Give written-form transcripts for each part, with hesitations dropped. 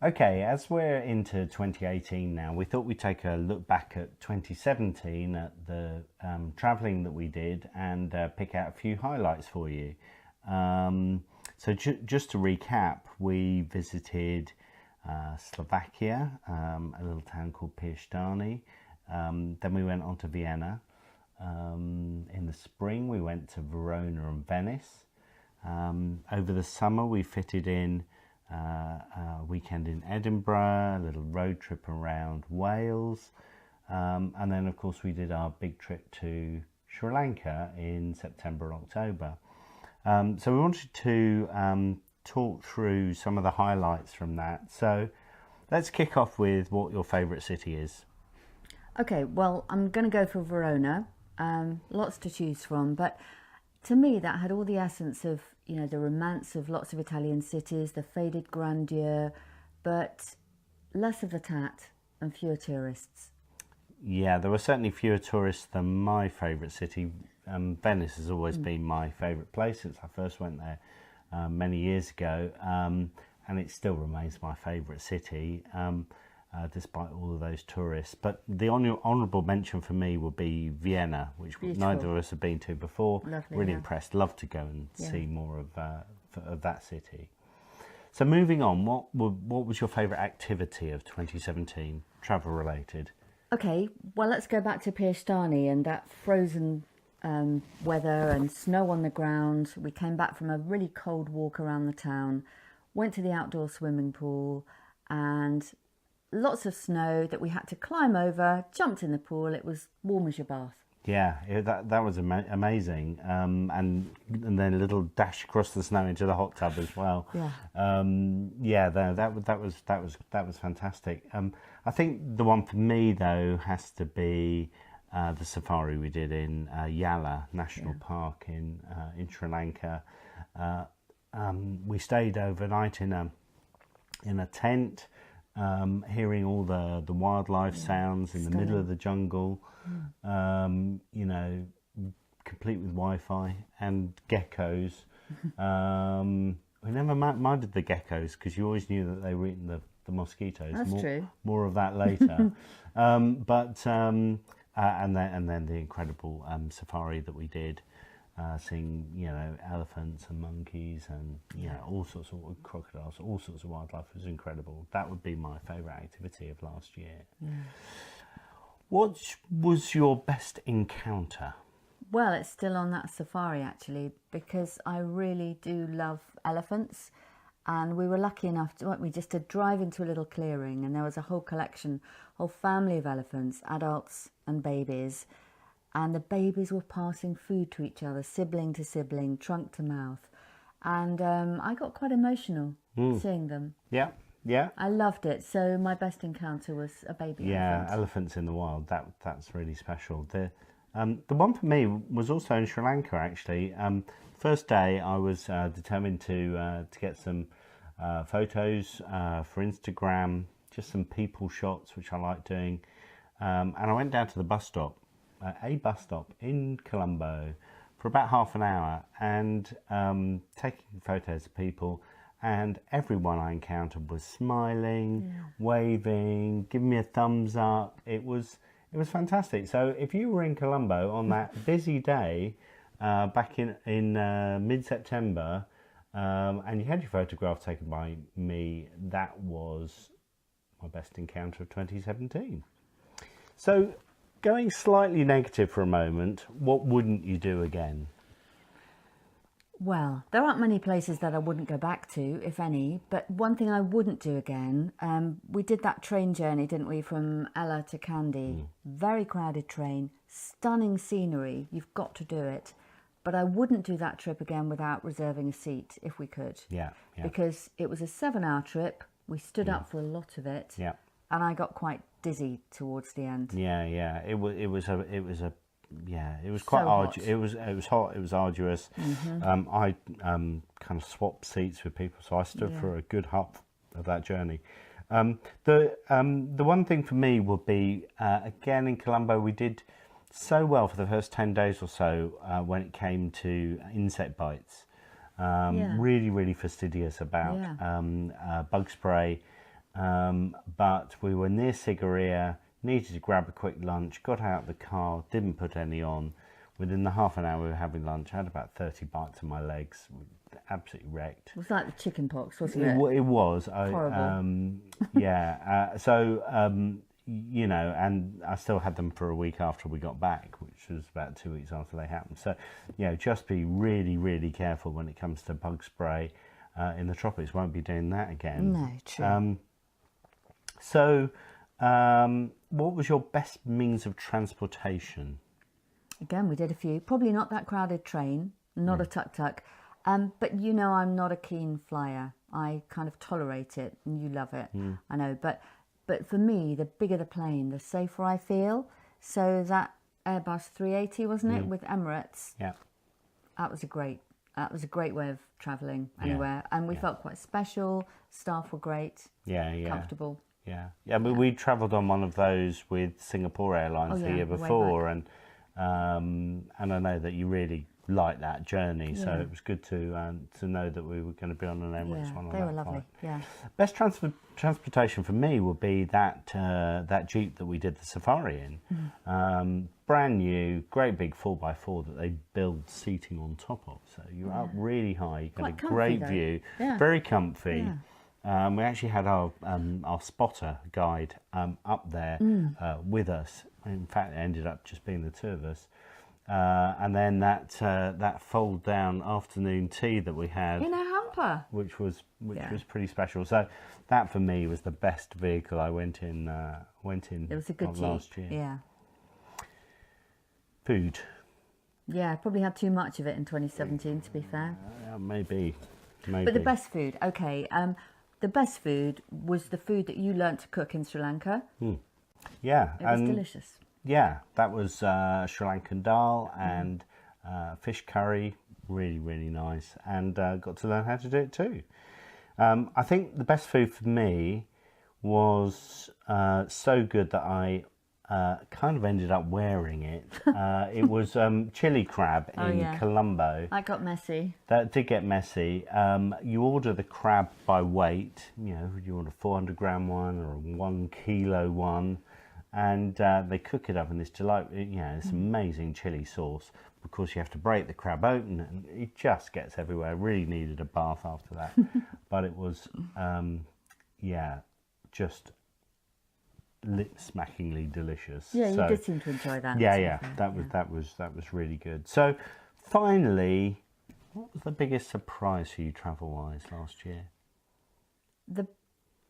Okay, as we're into 2018 now, we thought we'd take a look back at 2017 at the travelling that we did and pick out a few highlights for you. Just to recap, we visited Slovakia, a little town called Piešťany. Then we went on to Vienna. In the spring, we went to Verona and Venice. Over the summer, we fitted in a weekend in Edinburgh, a little road trip around Wales, and then of course we did our big trip to Sri Lanka in September and October. So we wanted to talk through some of the highlights from that. So let's kick off with what your favourite city is. Okay, well, I'm going to go for Verona. Lots to choose from, but to me that had all the essence of, the romance of lots of Italian cities, the faded grandeur, but less of the tat and fewer tourists. Yeah, there were certainly fewer tourists than my favourite city. Venice has always been my favourite place since I first went there many years ago, and it still remains my favourite city. Despite all of those tourists. But the honourable mention for me would be Vienna, which Beautiful. neither of us have been to before. Lovely, Really yeah. impressed. Love to go and see more of that city. So moving on, what was your favourite activity of 2017, travel related? Okay, well, let's go back to Piešťany and that frozen weather and snow on the ground. We came back from a really cold walk around the town, went to the outdoor swimming pool, and lots of snow that we had to climb over, jumped in the pool. It was warm as your bath. Yeah, that was amazing, and then a little dash across the snow into the hot tub as well. Yeah. That was fantastic. I think the one for me though has to be the safari we did in Yala National Park in Sri Lanka. We stayed overnight in a tent. Hearing all the wildlife sounds in the middle of the jungle, complete with Wi-Fi and geckos. We never minded the geckos because you always knew that they were eating the mosquitoes. That's true. More of that later. And then the incredible safari that we did. Seeing elephants and monkeys and all sorts of crocodiles, all sorts of wildlife was incredible. That would be my favourite activity of last year. What was your best encounter? Well, it's still on that safari actually, because I really do love elephants, and we were lucky enough, weren't we, just to drive into a little clearing, and there was a whole collection, whole family of elephants, adults and babies. And the babies were passing food to each other, sibling to sibling, trunk to mouth. And I got quite emotional seeing them. Yeah. I loved it. So my best encounter was a baby elephant. Yeah, elephants in the wild. That's really special. The one for me was also in Sri Lanka, actually. First day, I was determined to get some photos for Instagram, just some people shots, which I like doing. And I went down to the bus stop. A bus stop in Colombo for about half an hour and taking photos of people, and everyone I encountered was smiling, waving, giving me a thumbs up. It was fantastic. So if you were in Colombo on that busy day back in mid-September and you had your photograph taken by me, that was my best encounter of 2017. So going slightly negative for a moment, what wouldn't you do again? Well, there aren't many places that I wouldn't go back to, if any, but one thing I wouldn't do again, we did that train journey, didn't we, from Ella to Kandy. Very crowded train, stunning scenery, you've got to do it. But I wouldn't do that trip again without reserving a seat, if we could. Yeah. Because it was a 7-hour trip, we stood up for a lot of it. Yeah. And I got quite dizzy towards the end. Yeah. It was So quite hot. arduous. It was hot. It was arduous. I kind of swapped seats with people, so I stood for a good half of that journey. The one thing for me would be again in Colombo, we did so well for the first 10 days or so when it came to insect bites. Really fastidious about bug spray. but we were near Sigiriya, needed to grab a quick lunch, got out of the car, didn't put any on. Within the half an hour we were having lunch, I had about 30 bites on my legs, absolutely wrecked. It was like the chicken pox, wasn't it? It was. Horrible. You know, and I still had them for a week after we got back, which was about 2 weeks after they happened. So, you know, just be really, really careful when it comes to bug spray in the tropics. Won't be doing that again. No, true. What was your best means of transportation? Again, we did a few. Probably not that crowded train, not a tuk-tuk. But you know, I'm not a keen flyer. I kind of tolerate it, and you love it. I know, but for me, the bigger the plane, the safer I feel. So that Airbus 380, wasn't it, with Emirates? Yeah. That was a great way of travelling anywhere, and we felt quite special. Staff were great. Comfortable. Yeah. But we travelled on one of those with Singapore Airlines the year before, and I know that you really liked that journey, so it was good to know that we were going to be on an Emirates one. They were lovely. Yeah. Best transportation for me would be that Jeep that we did the safari in. Brand new, great big 4x4 that they build seating on top of, so you're up really high. You get a great view, very comfy. We actually had our spotter guide up there with us. In fact, it ended up just being the two of us. And then that fold down afternoon tea that we had in a hamper, which was pretty special. So that for me was the best vehicle I went in. It was a good last year. Yeah. Food. Yeah, probably had too much of it in 2017. To be fair. Maybe. But the best food, okay. The best food was the food that you learnt to cook in Sri Lanka. Yeah, it was delicious. Yeah, that was Sri Lankan dal and fish curry, really, really nice, and got to learn how to do it too. I think the best food for me was so good that I kind of ended up wearing it. It was chili crab in Colombo. That got messy. That did get messy. You order the crab by weight. You know, you order a 400-gram one or a 1 kilo one. And they cook it up in this this amazing chili sauce. Of course, you have to break the crab open, and it just gets everywhere. I really needed a bath after that, but it was, just lip-smackingly delicious. Yeah, you did seem to enjoy that. That was really good. So, finally, what was the biggest surprise for you travel-wise last year? The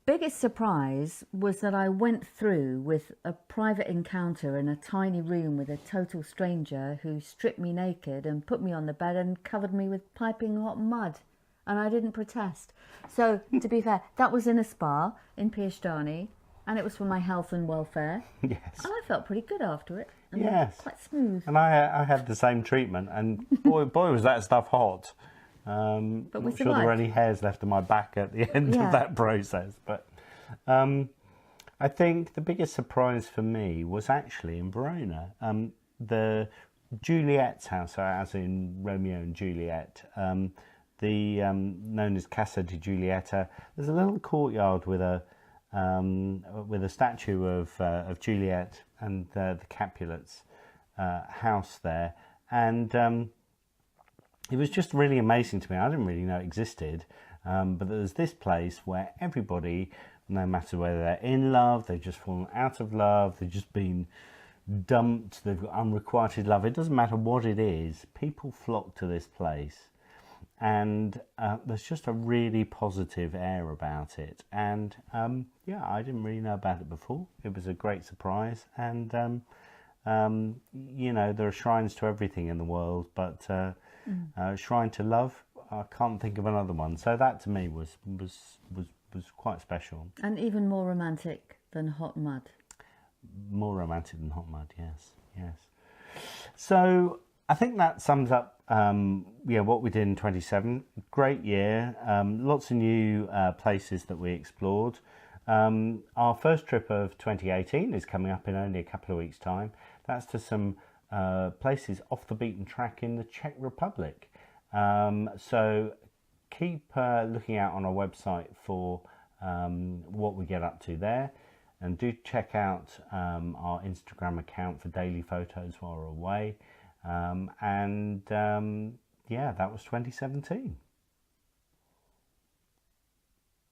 biggest surprise was that I went through with a private encounter in a tiny room with a total stranger who stripped me naked and put me on the bed and covered me with piping hot mud, and I didn't protest. So, to be fair, that was in a spa in Piashtani, and it was for my health and welfare. Yes. And I felt pretty good after it. Yes. Quite smooth. And I had the same treatment, and boy was that stuff hot. But we not sure there were any hairs left on my back at the end of that process. But I think the biggest surprise for me was actually in Verona. The Juliet's house, as in Romeo and Juliet, known as Casa di Giulietta. There's a little courtyard with a statue of Juliet and the Capulets house there, and it was just really amazing to me. I didn't really know it existed, but there was this place where everybody, no matter whether they're in love, they've just fallen out of love, they've just been dumped, they've got unrequited love, it doesn't matter what it is, people flock to this place. And there's just a really positive air about it. And I didn't really know about it before. It was a great surprise. And, there are shrines to everything in the world, but shrine to love, I can't think of another one. So that to me was quite special. And even more romantic than hot mud. More romantic than hot mud, yes. So I think that sums up what we did in 27. Great year, lots of new places that we explored. Our first trip of 2018 is coming up in only a couple of weeks' time. That's to some places off the beaten track in the Czech Republic. So keep looking out on our website for what we get up to there. And do check out our Instagram account for daily photos while we're away. Yeah, that was 2017.